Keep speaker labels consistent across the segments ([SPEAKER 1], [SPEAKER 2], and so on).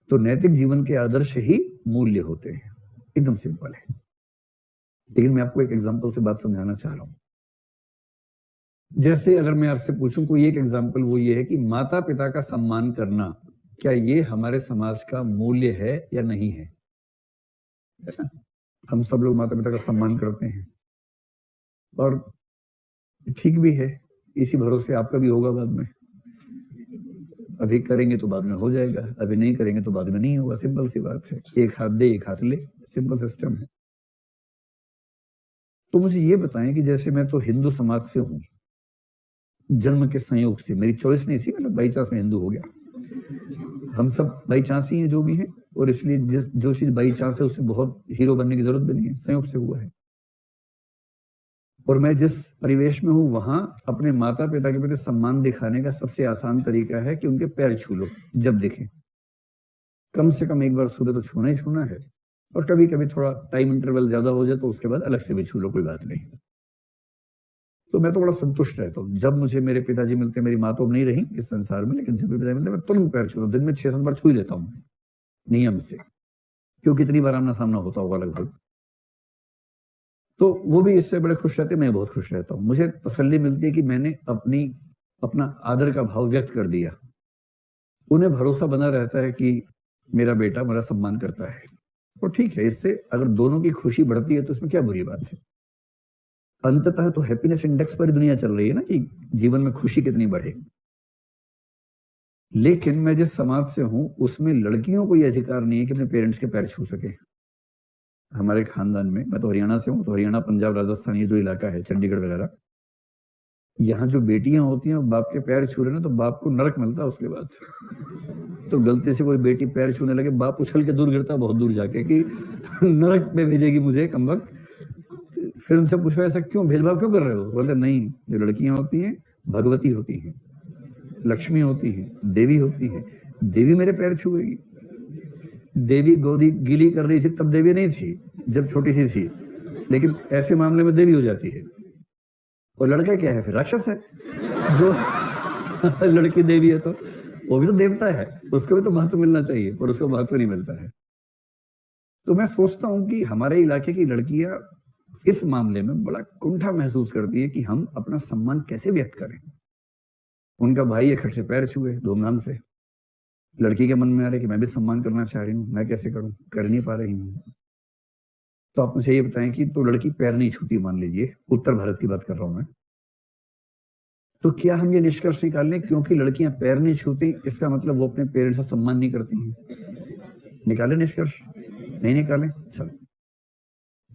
[SPEAKER 1] तो नैतिक जीवन के आदर्श ही मूल्य होते हैं, एकदम सिंपल है। लेकिन मैं आपको एक एग्जांपल से बात समझाना चाह रहा हूं। जैसे अगर मैं आपसे पूछूं कोई एक एग्जांपल, वो ये है कि माता पिता का सम्मान करना, क्या ये हमारे समाज का मूल्य है या नहीं है? हम सब लोग माता पिता का सम्मान करते हैं और ठीक भी है, इसी भरोसे आपका भी होगा बाद में। अभी करेंगे तो बाद में हो जाएगा, अभी नहीं करेंगे तो बाद में नहीं होगा, सिंपल सी बात है। एक हाथ दे एक हाथ ले, सिंपल सिस्टम है। तो मुझे ये बताएं कि जैसे मैं तो हिंदू समाज से हूं, जन्म के संयोग से, मेरी चॉइस नहीं थी, मतलब बाई चांस में हिंदू हो गया। हम सब बाई चांस ही हैं जो भी हैं, और इसलिए जो चीज बाई चांस है उससे बहुत हीरो बनने की जरूरत भी नहीं है, संयोग से हुआ है। और मैं जिस परिवेश में हूं वहां अपने माता पिता के प्रति सम्मान दिखाने का सबसे आसान तरीका है कि उनके पैर छू लो जब देखें। कम से कम एक बार सुबह तो छूना ही छूना है, और कभी कभी थोड़ा टाइम इंटरवल ज्यादा हो जाए तो उसके बाद अलग से भी छू लो, कोई बात नहीं। तो मैं तो बड़ा संतुष्ट रहता हूँ जब मुझे मेरे पिताजी मिलते। मेरी माँ तो नहीं रही इस संसार में, लेकिन जब भी पिताजी मिलते मैं तुरंत पैर छूता हूँ। दिन में 6-7 बार छू ही लेता हूँ नियम से, क्योंकि कितनी बार आमना सामना होता होगा लगभग। तो वो भी इससे बड़े खुश रहते, मैं बहुत खुश रहता हूँ। मुझे तसल्ली मिलती है कि मैंने अपना आदर का भाव व्यक्त कर दिया। उन्हें भरोसा बना रहता है कि मेरा बेटा मेरा सम्मान करता है, और ठीक है, इससे अगर दोनों की खुशी बढ़ती है तो इसमें क्या बुरी बात है। अंततः तो हैप्पीनेस इंडेक्स पर दुनिया चल रही है ना, कि जीवन में खुशी कितनी बढ़े। लेकिन मैं जिस समाज से हूं उसमें लड़कियों को यह अधिकार नहीं है कि अपने पेरेंट्स के पैर छू सके। हमारे खानदान में, मैं तो हरियाणा से हूं, तो हरियाणा पंजाब राजस्थान ये जो इलाका है, चंडीगढ़ वगैरह, यहाँ जो बेटियां होती हैं बाप के पैर छू रहे ना तो बाप को नरक मिलता है उसके बाद। तो गलती से कोई बेटी पैर छूने लगे, बाप उछल के दूर गिरता बहुत दूर जाके कि नरक में भेजेगी मुझे कमबख्त। फिर उनसे पूछो ऐसा क्यों, भेदभाव क्यों कर रहे हो? बोलते नहीं, जो लड़कियां होती हैं भगवती होती हैं, लक्ष्मी होती है, देवी होती है। देवी मेरे पैर छुएगी। देवी गोदी गीली कर रही थी तब देवी नहीं थी, जब छोटी सी थी, लेकिन ऐसे मामले में देवी हो जाती है। और लड़का क्या है फिर? राक्षस है। जो लड़की देवी है तो वो भी तो देवता है, उसको भी तो महत्व मिलना चाहिए, पर उसको महत्व नहीं मिलता है। तो मैं सोचता हूं कि हमारे इलाके की लड़कियां इस मामले में बड़ा कुंठा महसूस करती है कि हम अपना सम्मान कैसे व्यक्त करें। उनका भाई इकट्ठे से पैर छुए धूमधाम से, लड़की के मन में आ रहा है कि मैं भी सम्मान करना चाह रही हूँ, मैं कैसे करूं, कर नहीं पा रही हूँ। तो आप मुझे ये बताएं कि तो लड़की पैर नहीं छूती, मान लीजिए उत्तर भारत की बात कर रहा हूं मैं, तो क्या हम ये निष्कर्ष निकाल लें क्योंकि लड़कियां पैर नहीं छूती इसका मतलब वो अपने पेरेंट्स का सम्मान नहीं करती हैं? निकाले निष्कर्ष? नहीं निकाले? चलो,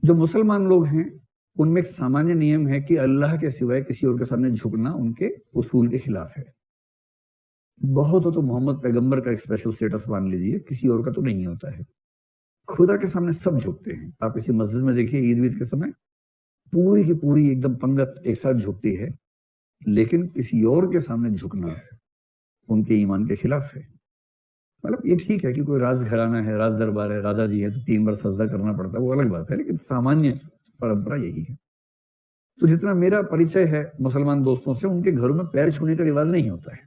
[SPEAKER 1] जो मुसलमान लोग हैं उनमें एक सामान्य नियम है कि अल्लाह के सिवाय किसी और के सामने झुकना उनके उसूल के खिलाफ है। बहुत हो तो मोहम्मद पैगंबर का एक स्पेशल स्टेटस मान लीजिए, किसी और का तो नहीं होता है। खुदा के सामने सब झुकते हैं। आप इसी मस्जिद में देखिए, ईद वीद के समय पूरी की पूरी एकदम पंगत एक साथ झुकती है, लेकिन किसी और के सामने झुकना उनके ईमान के खिलाफ है। मतलब ये ठीक है कि कोई राज घराना है, राज दरबार है, राजा जी है तो 3 बार सजदा करना पड़ता है, वो अलग बात है, लेकिन सामान्य परंपरा यही है। तो जितना मेरा परिचय है मुसलमान दोस्तों से, उनके घरों में पैर छूने का रिवाज नहीं होता है।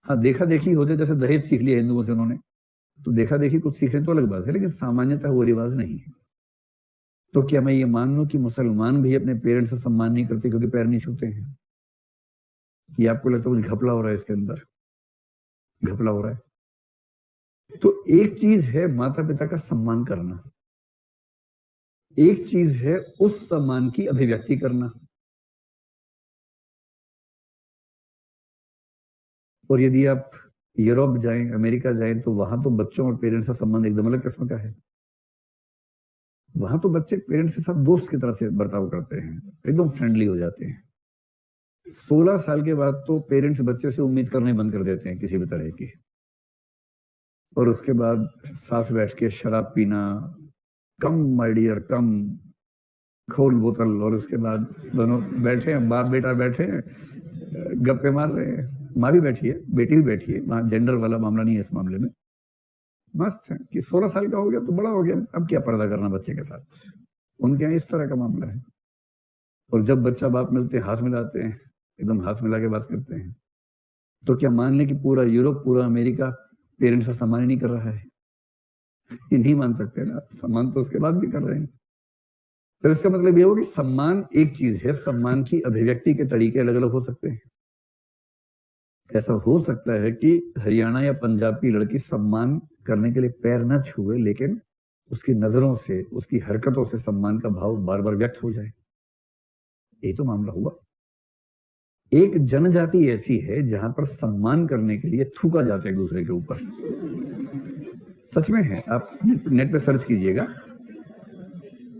[SPEAKER 1] हाँ, देखा देखी हो जाए, जैसे दहेज सीख लिया हिंदुओं से उन्होंने, तो देखा देखी कुछ सीख रहे तो अलग बात है, लेकिन सामान्यतः वो रिवाज नहीं है। तो क्या मैं ये मान लूं कि मुसलमान भी अपने पेरेंट्स का सम्मान नहीं करते क्योंकि पैर नहीं छूते हैं? ये आपको लगता है कुछ घपला हो रहा है इसके अंदर? घपला हो रहा है। तो एक चीज है माता पिता का सम्मान करना, एक चीज है उस सम्मान की अभिव्यक्ति करना। और यदि आप यूरोप जाएं, अमेरिका जाएं, तो वहां तो बच्चों और पेरेंट्स का संबंध एकदम अलग किस्म का है। वहां तो बच्चे पेरेंट्स के साथ दोस्त की तरह से बर्ताव करते हैं, एकदम फ्रेंडली हो जाते हैं। 16 साल के बाद तो पेरेंट्स बच्चे से उम्मीद करने बंद कर देते हैं किसी भी तरह की, और उसके बाद साथ बैठ के शराब पीना, कम माय डियर कम, खोल बोतल, और उसके बाद दोनों बैठे हैं, बाप बेटा बैठे हैं, गप्पे मार रहे हैं। माँ भी बैठी है, बेटी भी बैठी है, वहां जेंडर वाला मामला नहीं है इस मामले में। मस्त है कि 16 साल का हो गया तो बड़ा हो गया, अब क्या पर्दा करना बच्चे के साथ। उनके यहाँ इस तरह का मामला है। और जब बच्चा बाप मिलते हैं हाथ मिलाते हैं, एकदम हाथ मिला के बात करते हैं। तो क्या मान लें कि पूरा यूरोप, पूरा अमेरिका पेरेंट्स का सम्मान ही नहीं कर रहा है? ये नहीं मान सकते ना, सम्मान तो उसके बाद भी कर रहे हैं। तो इसका मतलब ये हो कि सम्मान एक चीज है, सम्मान की अभिव्यक्ति के तरीके अलग अलग हो सकते हैं। ऐसा हो सकता है कि हरियाणा या पंजाब की लड़की सम्मान करने के लिए पैर न छुए, लेकिन उसकी नजरों से, उसकी हरकतों से सम्मान का भाव बार बार व्यक्त हो जाए। ये तो मामला हुआ। एक जनजाति ऐसी है जहां पर सम्मान करने के लिए थूका जाता है एक दूसरे के ऊपर। सच में है, आप नेट पे सर्च कीजिएगा।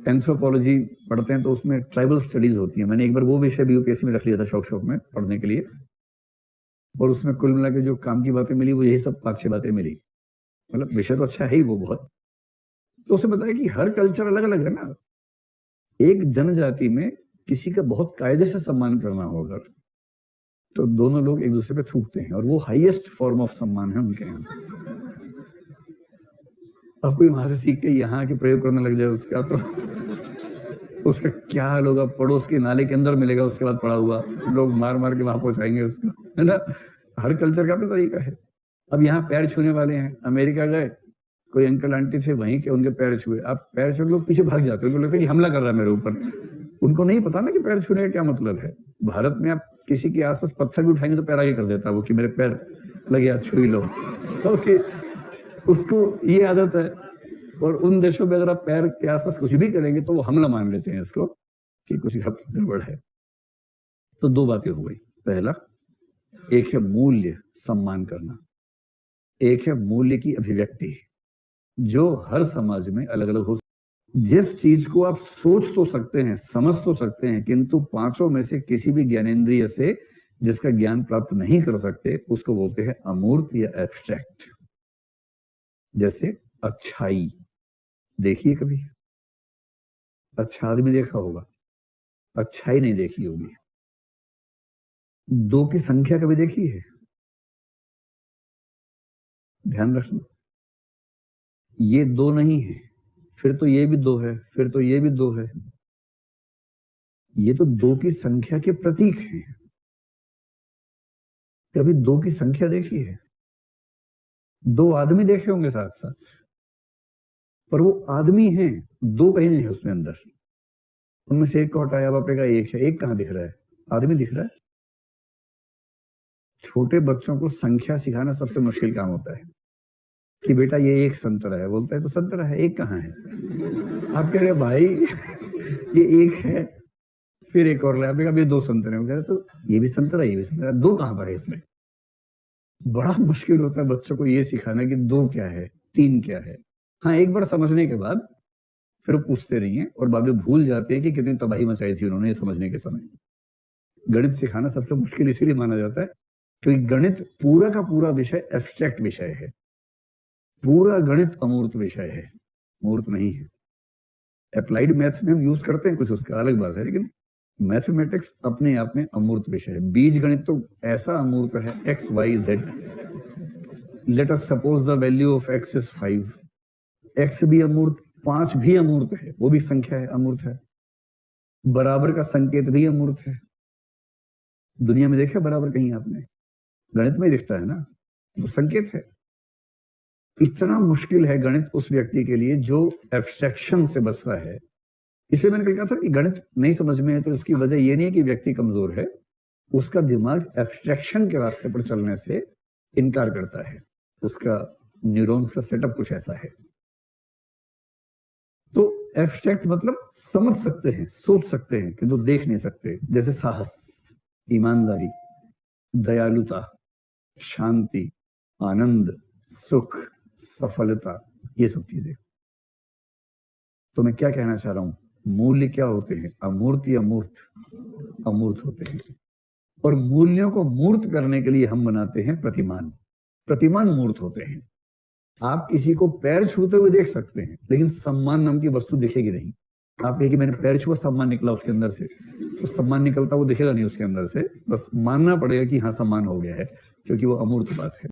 [SPEAKER 1] एंथ्रोपोलॉजी पढ़ते हैं तो उसमें ट्राइबल स्टडीज होती है। मैंने एक बार वो विषय भी यूपीएससी में रख लिया था शौक में पढ़ने के लिए, और उसमें कुल मिला के जो काम की बातें मिली वो यही सब 5-6 बातें मिली। मतलब विषय तो अच्छा है ही वो बहुत। तो उसे बताया कि हर कल्चर अलग अलग है ना। एक जनजाति में किसी का बहुत कायदे से सम्मान करना होगा तो दोनों लोग एक दूसरे पे थूकते हैं, और वो हाईएस्ट फॉर्म ऑफ सम्मान है उनके यहाँ। अब कोई वहां से सीख के यहाँ के प्रयोग करने लग जाए उसका, तो उसका क्या हाल होगा। पड़ोस के नाले के अंदर मिलेगा उसके बाद पड़ा हुआ, लोग मार मार के वहां पहुंचाएंगे उसको, है ना। हर कल्चर का अपना तरीका है। अब यहाँ पैर छूने वाले हैं, अमेरिका गए, कोई अंकल आंटी थे वहीं के, उनके पैर छुए। आप पैर छू, लोग पीछे भाग जाते हैं, उनको लगता है कि हमला कर रहा है मेरे ऊपर। उनको नहीं पता ना कि पैर छूने का क्या मतलब है। भारत में आप किसी के आसपास पत्थर भी उठाएंगे तो पैर आगे कर देता है वो, कि मेरे पैर लगे, आप छू ही लो। ओके, उसको ये आदत है। और उन देशों में अगर आप पैर के आसपास कुछ भी करेंगे तो वो हमला मान लेते हैं इसको, कि कुछ गड़बड़ है। तो दो बातें हो गई। पहला, एक है मूल्य सम्मान करना, एक है मूल्य की अभिव्यक्ति, जो हर समाज में अलग अलग हो। जिस चीज को आप सोच तो सकते हैं, समझ तो सकते हैं, किंतु पांचों में से किसी भी ज्ञानेंद्रिय से जिसका ज्ञान प्राप्त नहीं कर सकते, उसको बोलते हैं अमूर्त या एब्स्ट्रैक्ट। जैसे अच्छाई देखिए कभी? अच्छा आदमी देखा होगा, अच्छाई नहीं देखी होगी। दो की संख्या कभी देखी है? ध्यान रखना, ये दो नहीं है, फिर तो ये भी दो है, फिर तो ये भी दो है। ये तो दो की संख्या के प्रतीक हैं। कभी दो की संख्या देखी है? दो आदमी देखे होंगे साथ साथ, पर वो आदमी हैं, दो कहीं नहीं है उसमें अंदर। उनमें से एक को हटाया, अब आपने कहा एक है, एक कहां दिख रहा है? आदमी दिख रहा है। छोटे बच्चों को संख्या सिखाना सबसे मुश्किल काम होता है, कि बेटा ये एक संतरा है, बोलता है तो संतरा है, एक कहाँ है? आप कह रहे भाई ये एक है, फिर एक और लाया, ये दो संतरे हो गए, तो ये भी संतरा, ये भी संतरा, दो कहां पर है इसमें? बड़ा मुश्किल होता है बच्चों को ये सिखाना कि दो क्या है, तीन क्या है। हाँ, एक बार समझने के बाद फिर वो पूछते नहीं है, और बाद में भूल जाते हैं कि कितनी तबाही मचाई थी उन्होंने ये समझने के समय। गणित सिखाना सबसे मुश्किल इसीलिए माना जाता है क्योंकि गणित पूरा का पूरा विषय एब्स्ट्रैक्ट विषय है। पूरा गणित अमूर्त विषय है, मूर्त नहीं है। अप्लाइड मैथ्स में हम यूज करते हैं कुछ, उसका अलग बात है, लेकिन मैथमेटिक्स अपने आप में अमूर्त विषय है। बीज गणित तो ऐसा अमूर्त है, x y z. Let us suppose the value of x is 5। X भी अमूर्त, 5 भी अमूर्त है, वो भी संख्या है, अमूर्त है। बराबर का संकेत भी अमूर्त है। दुनिया में देखा बराबर कहीं आपने? गणित में दिखता है ना, तो संकेत है। इतना मुश्किल है गणित उस व्यक्ति के लिए जो एब्स्ट्रैक्शन से बचता है। इसलिए मैंने कहा था कि गणित नहीं समझ में है तो इसकी वजह यह नहीं है कि व्यक्ति कमजोर है, उसका दिमाग एब्स्ट्रैक्शन के रास्ते पर चलने से इनकार करता है। उसका न्यूरॉन्स का सेटअप कुछ ऐसा है। तो एब्स्ट्रैक्ट मतलब समझ सकते हैं, सोच सकते हैं, किंतु देख नहीं सकते। जैसे साहस, ईमानदारी, दयालुता, शांति, आनंद, सुख, सफलता, ये सब चीजें। तो मैं क्या कहना चाह रहा हूं, मूल्य क्या होते हैं? अमूर्त या मूर्त? अमूर्त होते हैं। और मूल्यों को मूर्त करने के लिए हम बनाते हैं प्रतिमान। प्रतिमान मूर्त होते हैं। आप किसी को पैर छूते हुए देख सकते हैं, लेकिन सम्मान नाम की वस्तु दिखेगी नहीं। आप कहें कि मैंने पैर छुआ, सम्मान निकला उसके अंदर से, तो सम्मान निकलता वो दिखेगा नहीं उसके अंदर से। बस मानना पड़ेगा कि हाँ सम्मान हो गया है, क्योंकि वो अमूर्त बात है।